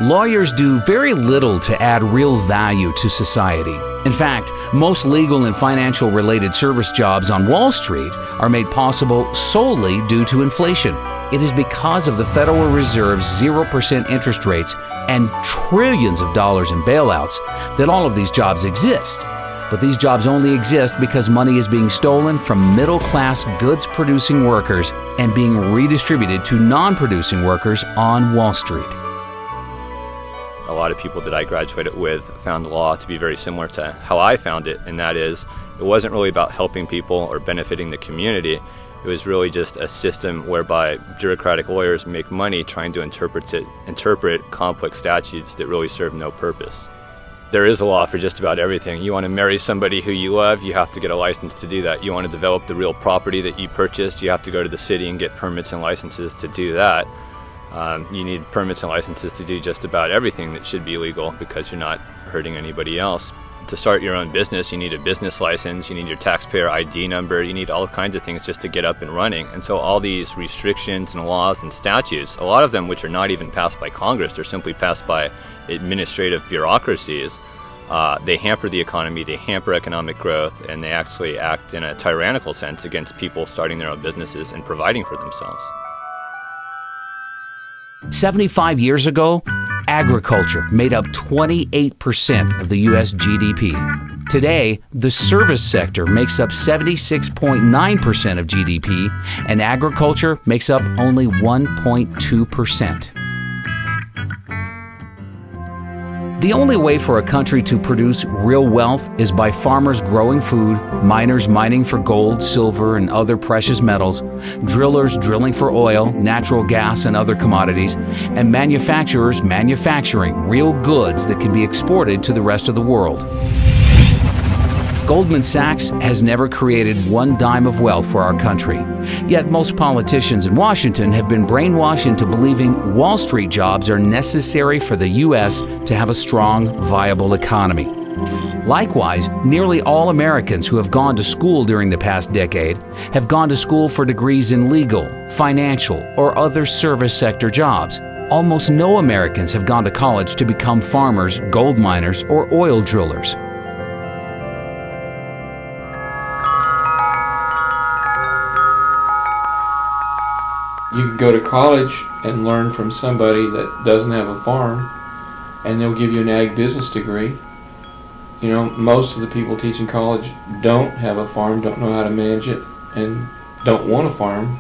Lawyers do very little to add real value to society. In fact, most legal and financial related service jobs on Wall Street are made possible solely due to inflation. It is because of the Federal Reserve's 0% interest rates and trillions of dollars in bailouts that all of these jobs exist. But these jobs only exist because money is being stolen from middle-class goods-producing workers and being redistributed to non-producing workers on Wall Street. A lot of people that I graduated with found law to be very similar to how I found it, and that is, it wasn't really about helping people or benefiting the community. It was really just a system whereby bureaucratic lawyers make money trying to interpret complex statutes that really serve no purpose. There is a law for just about everything. You want to marry somebody who you love, you have to get a license to do that. You want to develop the real property that you purchased, you have to go to the city and get permits and licenses to do that. You need permits and licenses to do just about everything that should be legal because you're not hurting anybody else. To start your own business, you need a business license, you need your taxpayer ID number, you need all kinds of things just to get up and running. And so all these restrictions and laws and statutes, a lot of them which are not even passed by Congress, they're simply passed by administrative bureaucracies, they hamper the economy, they hamper economic growth, and they actually act in a tyrannical sense against people starting their own businesses and providing for themselves. 75 years ago, agriculture made up 28% of the U.S. GDP. Today, the service sector makes up 76.9% of GDP, and agriculture makes up only 1.2%. The only way for a country to produce real wealth is by farmers growing food, miners mining for gold, silver, and other precious metals, drillers drilling for oil, natural gas, and other commodities, and manufacturers manufacturing real goods that can be exported to the rest of the world. Goldman Sachs has never created one dime of wealth for our country. Yet most politicians in Washington have been brainwashed into believing Wall Street jobs are necessary for the U.S. to have a strong, viable economy. Likewise, nearly all Americans who have gone to school during the past decade have gone to school for degrees in legal, financial, or other service sector jobs. Almost no Americans have gone to college to become farmers, gold miners, or oil drillers. You can go to college and learn from somebody that doesn't have a farm, and they'll give you an ag business degree. You know, most of the people teaching college don't have a farm, don't know how to manage it, and don't want a farm.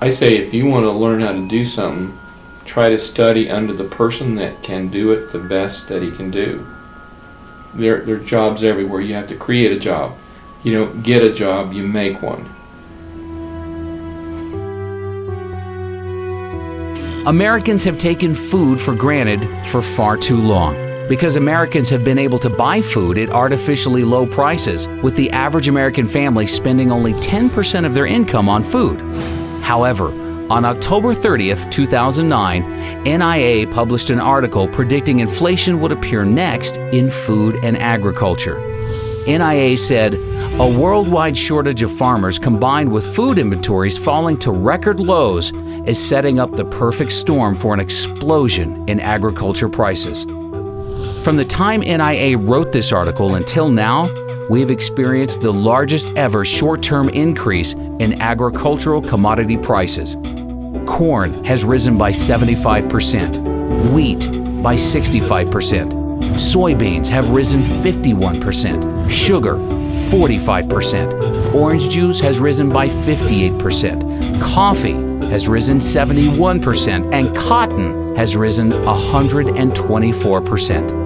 I say if you want to learn how to do something, try to study under the person that can do it the best that he can do. There are jobs everywhere. You have to create a job. You don't get a job, you make one. Americans have taken food for granted for far too long because Americans have been able to buy food at artificially low prices, with the average American family spending only 10% of their income on food. However, on October 30th, 2009, NIA published an article predicting inflation would appear next in food and agriculture. NIA said, a worldwide shortage of farmers combined with food inventories falling to record lows is setting up the perfect storm for an explosion in agriculture prices. From the time NIA wrote this article until now, we have experienced the largest ever short-term increase in agricultural commodity prices. Corn has risen by 75%, wheat by 65%, soybeans have risen 51%, sugar 45%, orange juice has risen by 58%, coffee has risen 71%, and cotton has risen 124%.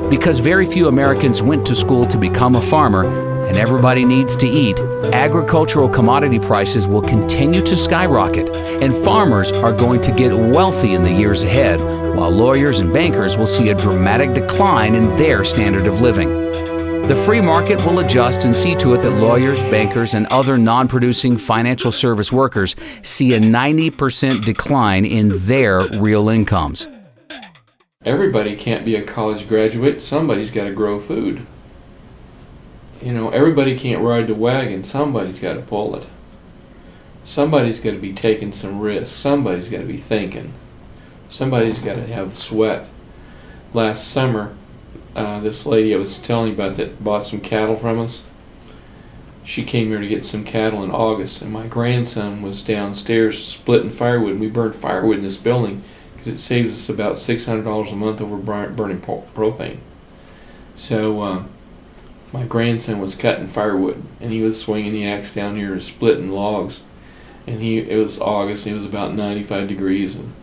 Because very few Americans went to school to become a farmer, and everybody needs to eat, agricultural commodity prices will continue to skyrocket, and farmers are going to get wealthy in the years ahead, while lawyers and bankers will see a dramatic decline in their standard of living. The free market will adjust and see to it that lawyers, bankers, and other non-producing financial service workers see a 90% decline in their real incomes. Everybody can't be a college graduate. Somebody's got to grow food. You know, everybody can't ride the wagon. Somebody's got to pull it. Somebody's got to be taking some risks. Somebody's got to be thinking. Somebody's got to have sweat. Last summer, this lady I was telling you about that bought some cattle from us, she came here to get some cattle in August, and my grandson was downstairs splitting firewood. We burned firewood in this building because it saves us about $600 a month over burning propane. So my grandson was cutting firewood, and he was swinging the axe down here splitting logs. And it was August, and it was about 95 degrees, and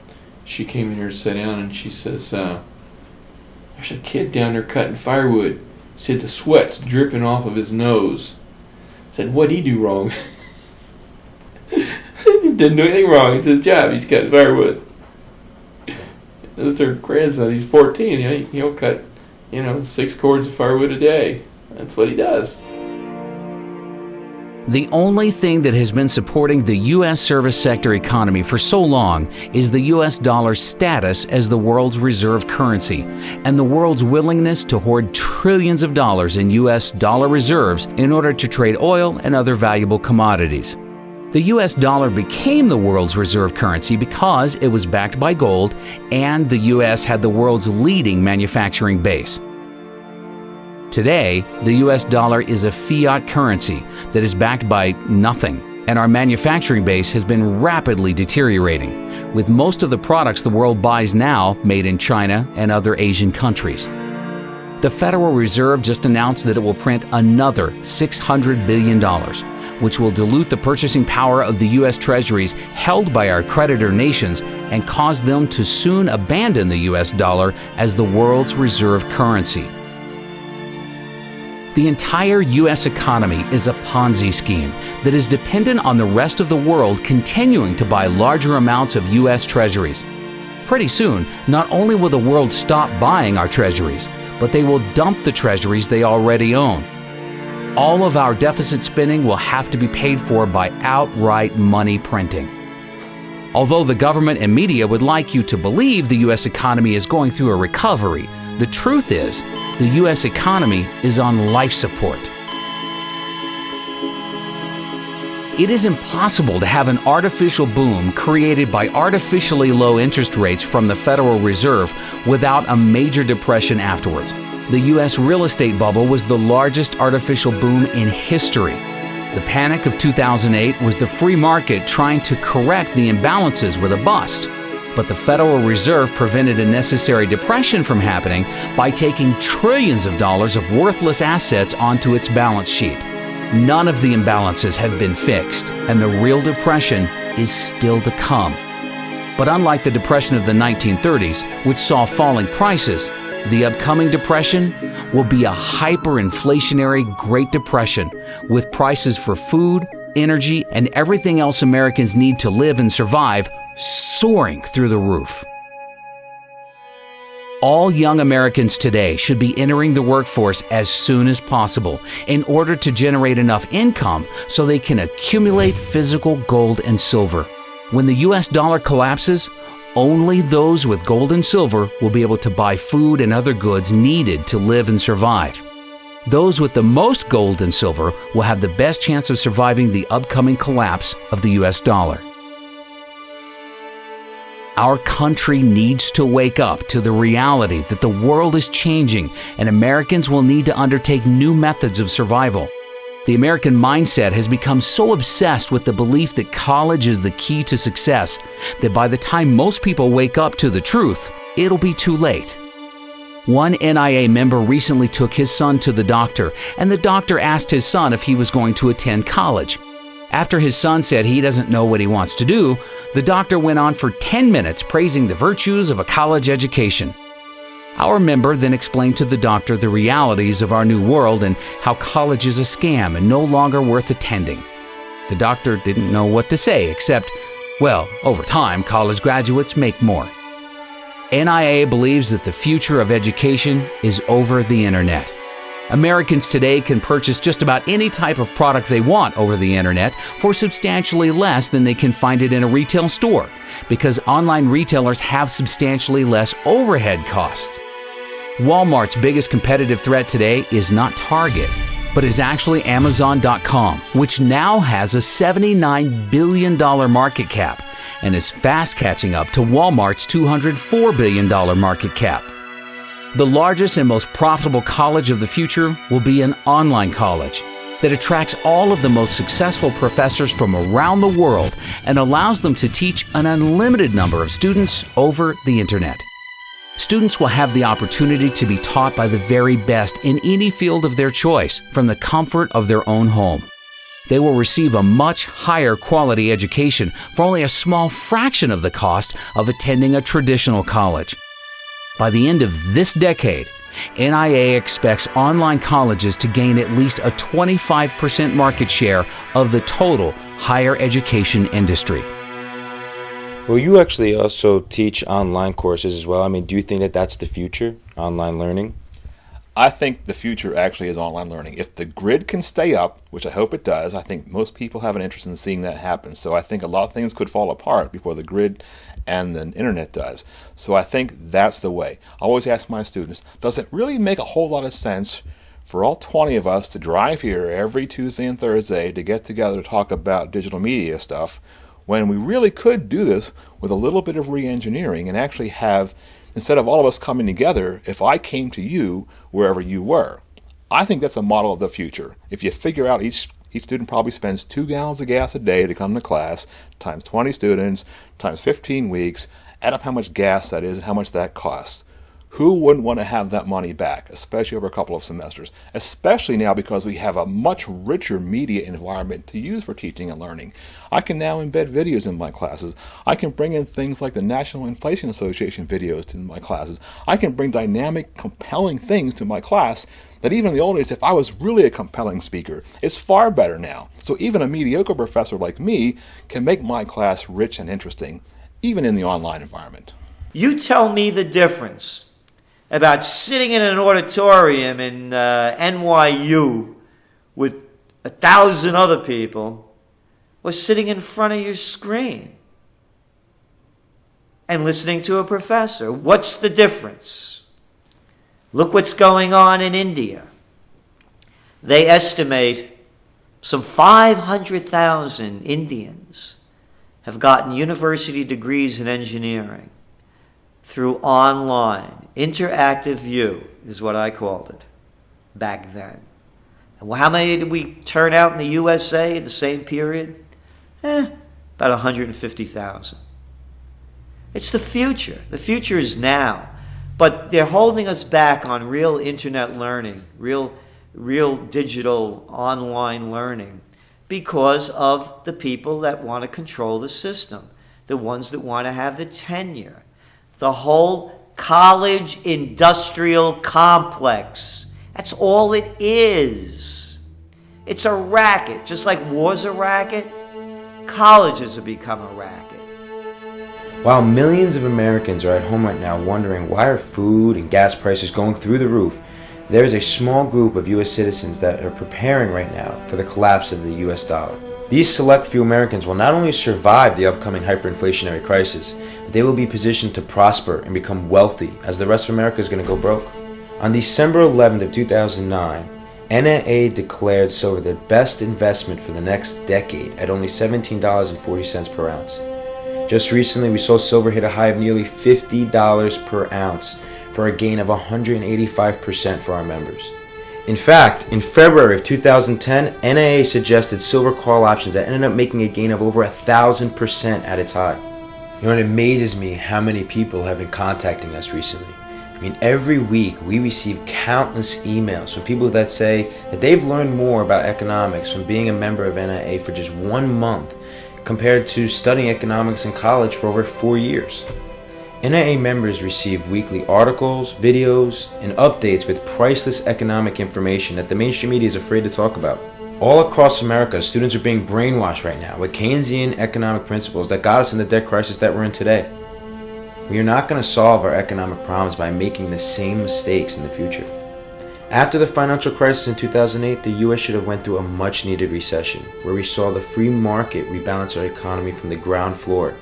she came in here to sit down, and she says, there's a kid down there cutting firewood. Said the sweat's dripping off of his nose. Said, what'd he do wrong? He didn't do anything wrong. It's his job. He's cutting firewood. That's her grandson. He's 14. He'll cut, 6 cords of firewood a day. That's what he does. The only thing that has been supporting the U.S. service sector economy for so long is the U.S. dollar's status as the world's reserve currency and the world's willingness to hoard trillions of dollars in U.S. dollar reserves in order to trade oil and other valuable commodities. The U.S. dollar became the world's reserve currency because it was backed by gold and the U.S. had the world's leading manufacturing base. Today, the U.S. dollar is a fiat currency that is backed by nothing, and our manufacturing base has been rapidly deteriorating, with most of the products the world buys now made in China and other Asian countries. The Federal Reserve just announced that it will print another $600 billion, which will dilute the purchasing power of the U.S. Treasuries held by our creditor nations and cause them to soon abandon the U.S. dollar as the world's reserve currency. The entire U.S. economy is a Ponzi scheme that is dependent on the rest of the world continuing to buy larger amounts of U.S. treasuries. Pretty soon, not only will the world stop buying our treasuries, but they will dump the treasuries they already own. All of our deficit spending will have to be paid for by outright money printing. Although the government and media would like you to believe the U.S. economy is going through a recovery, the truth is, the U.S. economy is on life support. It is impossible to have an artificial boom created by artificially low interest rates from the Federal Reserve without a major depression afterwards. The U.S. real estate bubble was the largest artificial boom in history. The panic of 2008 was the free market trying to correct the imbalances with a bust. But the Federal Reserve prevented a necessary depression from happening by taking trillions of dollars of worthless assets onto its balance sheet. None of the imbalances have been fixed, and the real depression is still to come. But unlike the Depression of the 1930s, which saw falling prices, the upcoming depression will be a hyperinflationary Great Depression, with prices for food, energy, and everything else Americans need to live and survive soaring through the roof. All young Americans today should be entering the workforce as soon as possible in order to generate enough income so they can accumulate physical gold and silver. When the US dollar collapses, only those with gold and silver will be able to buy food and other goods needed to live and survive. Those with the most gold and silver will have the best chance of surviving the upcoming collapse of the US dollar. Our country needs to wake up to the reality that the world is changing and Americans will need to undertake new methods of survival. The American mindset has become so obsessed with the belief that college is the key to success that by the time most people wake up to the truth, it'll be too late. One NIA member recently took his son to the doctor, and the doctor asked his son if he was going to attend college. After his son said he doesn't know what he wants to do, the doctor went on for 10 minutes praising the virtues of a college education. Our member then explained to the doctor the realities of our new world and how college is a scam and no longer worth attending. The doctor didn't know what to say except, well, over time, college graduates make more. NIA believes that the future of education is over the internet. Americans today can purchase just about any type of product they want over the internet for substantially less than they can find it in a retail store, because online retailers have substantially less overhead costs. Walmart's biggest competitive threat today is not Target, but is actually Amazon.com, which now has a $79 billion market cap and is fast catching up to Walmart's $204 billion market cap. The largest and most profitable college of the future will be an online college that attracts all of the most successful professors from around the world and allows them to teach an unlimited number of students over the internet. Students will have the opportunity to be taught by the very best in any field of their choice from the comfort of their own home. They will receive a much higher quality education for only a small fraction of the cost of attending a traditional college. By the end of this decade, NIA expects online colleges to gain at least a 25% market share of the total higher education industry. Well, you actually also teach online courses as well. I mean, do you think that that's the future, online learning? I think the future actually is online learning. If the grid can stay up, which I hope it does, I think most people have an interest in seeing that happen. So I think a lot of things could fall apart before the grid and the internet does. So I think that's the way. I always ask my students, does it really make a whole lot of sense for all 20 of us to drive here every Tuesday and Thursday to get together to talk about digital media stuff, when we really could do this with a little bit of re-engineering and actually have, instead of all of us coming together, if I came to you wherever you were? I think that's a model of the future. If you figure out each student probably spends 2 gallons of gas a day to come to class, times 20 students, times 15 weeks, add up how much gas that is and how much that costs. Who wouldn't want to have that money back, especially over a couple of semesters? Especially now because we have a much richer media environment to use for teaching and learning. I can now embed videos in my classes. I can bring in things like the National Inflation Association videos to my classes. I can bring dynamic, compelling things to my class that even in the old days, if I was really a compelling speaker, it's far better now. So even a mediocre professor like me can make my class rich and interesting, even in the online environment. You tell me the difference about sitting in an auditorium in NYU with 1,000 other people or sitting in front of your screen and listening to a professor. What's the difference? Look what's going on in India. They estimate some 500,000 Indians have gotten university degrees in engineering through online. Interactive view is what I called it back then. And how many did we turn out in the USA in the same period? About 150,000. It's the future. The future is now. But they're holding us back on real internet learning, real digital online learning, because of the people that want to control the system. the ones that want to have the tenure. The whole college industrial complex. That's all it is. It's a racket. Just like war's a racket, colleges have become a racket. While millions of Americans are at home right now wondering why are food and gas prices going through the roof, there is a small group of U.S. citizens that are preparing right now for the collapse of the U.S. dollar. These select few Americans will not only survive the upcoming hyperinflationary crisis, but they will be positioned to prosper and become wealthy as the rest of America is going to go broke. On December 11th of 2009, NAA declared silver the best investment for the next decade at only $17.40 per ounce. Just recently, we saw silver hit a high of nearly $50 per ounce for a gain of 185% for our members. In fact, in February of 2010, NAA suggested silver call options that ended up making a gain of over 1,000% at its high. You know, it amazes me how many people have been contacting us recently. I mean, every week we receive countless emails from people that say that they've learned more about economics from being a member of NAA for just 1 month compared to studying economics in college for over 4 years. NAA members receive weekly articles, videos, and updates with priceless economic information that the mainstream media is afraid to talk about. All across America, students are being brainwashed right now with Keynesian economic principles that got us in the debt crisis that we're in today. We are not going to solve our economic problems by making the same mistakes in the future. After the financial crisis in 2008, the U.S. should have went through a much-needed recession, where we saw the free market rebalance our economy from the ground floor.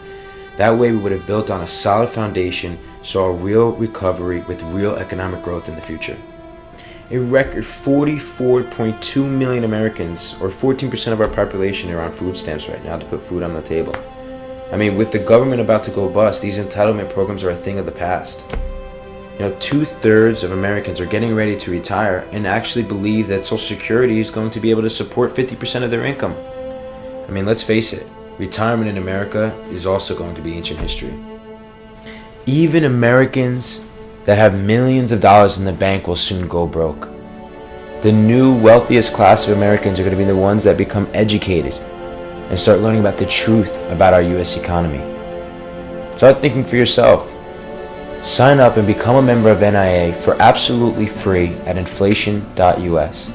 That way we would have built on a solid foundation, saw a real recovery with real economic growth in the future. A record 44.2 million Americans, or 14% of our population, are on food stamps right now to put food on the table. I mean, with the government about to go bust, these entitlement programs are a thing of the past. You know, 2/3 of Americans are getting ready to retire and actually believe that Social Security is going to be able to support 50% of their income. I mean, let's face it, retirement in America is also going to be ancient history. Even Americans that have millions of dollars in the bank will soon go broke. The new wealthiest class of Americans are going to be the ones that become educated and start learning about the truth about our U.S. economy. Start thinking for yourself. Sign up and become a member of NIA for absolutely free at inflation.us.